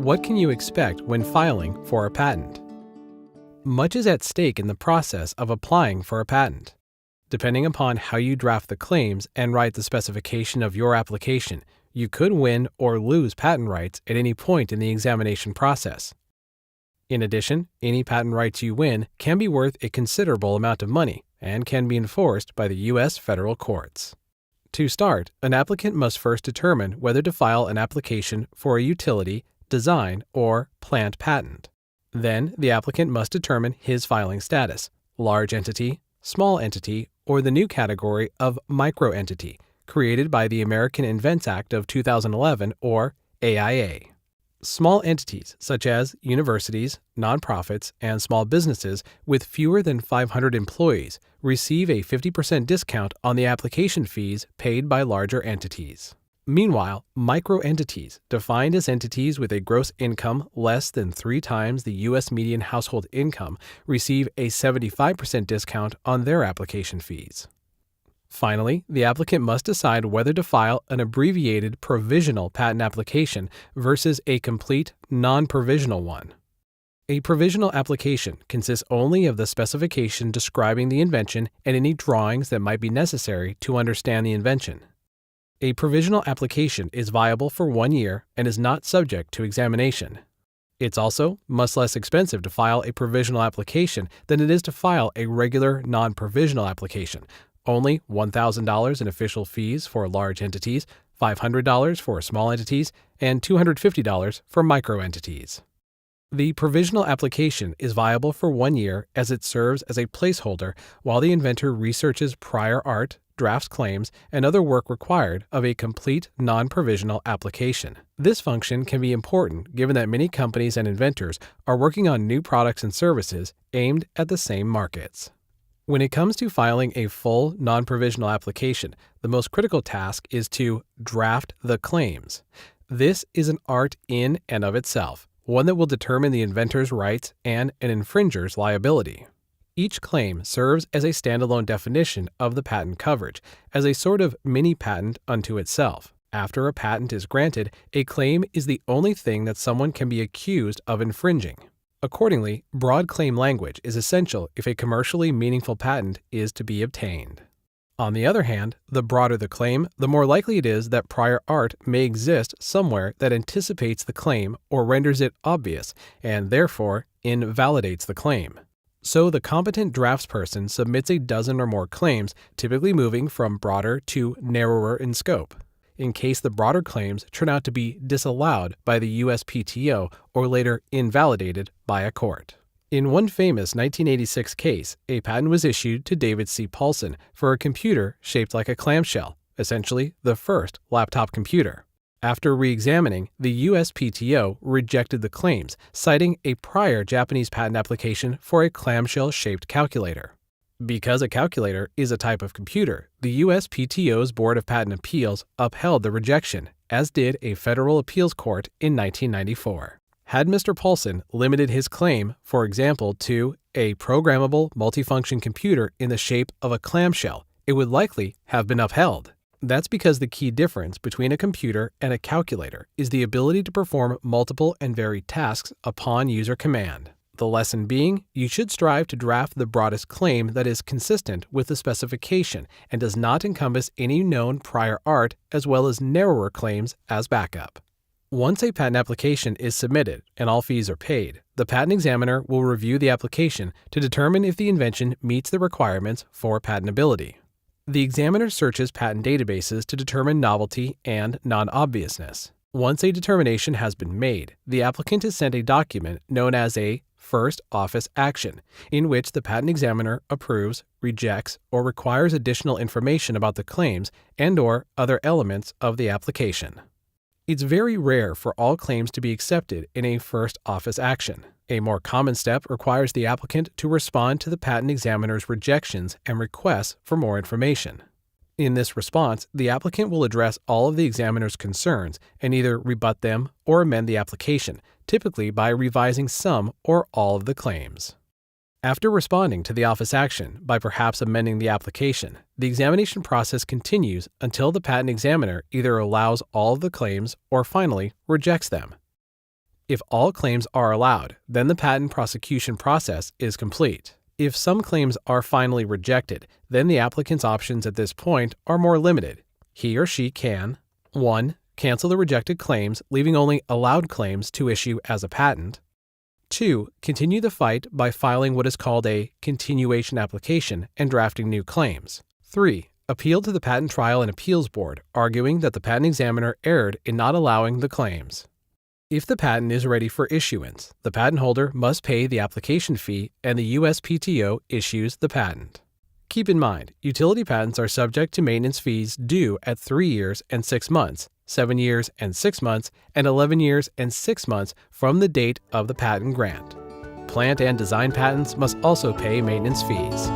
What can you expect when filing for a patent? Much is at stake in the process of applying for a patent. Depending upon how you draft the claims and write the specification of your application, you could win or lose patent rights at any point in the examination process. In addition, any patent rights you win can be worth a considerable amount of money and can be enforced by the U.S. federal courts. To start, an applicant must first determine whether to file an application for a utility, design, or plant patent. Then, the applicant must determine his filing status, large entity, small entity, or the new category of microentity, created by the American Invents Act of 2011, or AIA. Small entities, such as universities, nonprofits, and small businesses with fewer than 500 employees, receive a 50% discount on the application fees paid by larger entities. Meanwhile, microentities, defined as entities with a gross income less than 3 times the U.S. median household income, receive a 75% discount on their application fees. Finally, the applicant must decide whether to file an abbreviated provisional patent application versus a complete non-provisional one. A provisional application consists only of the specification describing the invention and any drawings that might be necessary to understand the invention. A provisional application is viable for 1 year and is not subject to examination. It's also much less expensive to file a provisional application than it is to file a regular non-provisional application. Only $1,000 in official fees for large entities, $500 for small entities, and $250 for microentities. The provisional application is viable for 1 year as it serves as a placeholder while the inventor researches prior art, drafts claims, and other work required of a complete non-provisional application. This function can be important given that many companies and inventors are working on new products and services aimed at the same markets. When it comes to filing a full non-provisional application, the most critical task is to draft the claims. This is an art in and of itself, one that will determine the inventor's rights and an infringer's liability. Each claim serves as a standalone definition of the patent coverage, as a sort of mini-patent unto itself. After a patent is granted, a claim is the only thing that someone can be accused of infringing. Accordingly, broad claim language is essential if a commercially meaningful patent is to be obtained. On the other hand, the broader the claim, the more likely it is that prior art may exist somewhere that anticipates the claim or renders it obvious, and therefore invalidates the claim. So the competent draftsperson submits a dozen or more claims, typically moving from broader to narrower in scope, in case the broader claims turn out to be disallowed by the USPTO or later invalidated by a court. In one famous 1986 case, a patent was issued to David C. Paulson for a computer shaped like a clamshell, essentially the first laptop computer. After re-examining, the USPTO rejected the claims, citing a prior Japanese patent application for a clamshell-shaped calculator. Because a calculator is a type of computer, the USPTO's Board of Patent Appeals upheld the rejection, as did a federal appeals court in 1994. Had Mr. Paulson limited his claim, for example, to a programmable multifunction computer in the shape of a clamshell, it would likely have been upheld. That's because the key difference between a computer and a calculator is the ability to perform multiple and varied tasks upon user command. The lesson being, you should strive to draft the broadest claim that is consistent with the specification and does not encompass any known prior art as well as narrower claims as backup. Once a patent application is submitted and all fees are paid, the patent examiner will review the application to determine if the invention meets the requirements for patentability. The examiner searches patent databases to determine novelty and non-obviousness. Once a determination has been made, the applicant is sent a document known as a first office action, in which the patent examiner approves, rejects, or requires additional information about the claims and/or other elements of the application. It's very rare for all claims to be accepted in a first office action. A more common step requires the applicant to respond to the patent examiner's rejections and requests for more information. In this response, the applicant will address all of the examiner's concerns and either rebut them or amend the application, typically by revising some or all of the claims. After responding to the office action by perhaps amending the application, the examination process continues until the patent examiner either allows all of the claims or finally rejects them. If all claims are allowed, then the patent prosecution process is complete. If some claims are finally rejected, then the applicant's options at this point are more limited. He or she can 1. Cancel the rejected claims, leaving only allowed claims to issue as a patent. 2. Continue the fight by filing what is called a continuation application and drafting new claims. 3. Appeal to the Patent Trial and Appeals Board, arguing that the patent examiner erred in not allowing the claims. If the patent is ready for issuance, the patent holder must pay the application fee and the USPTO issues the patent. Keep in mind, utility patents are subject to maintenance fees due at 3 years and 6 months, 7 years and 6 months, and 11 years and 6 months from the date of the patent grant. Plant and design patents must also pay maintenance fees.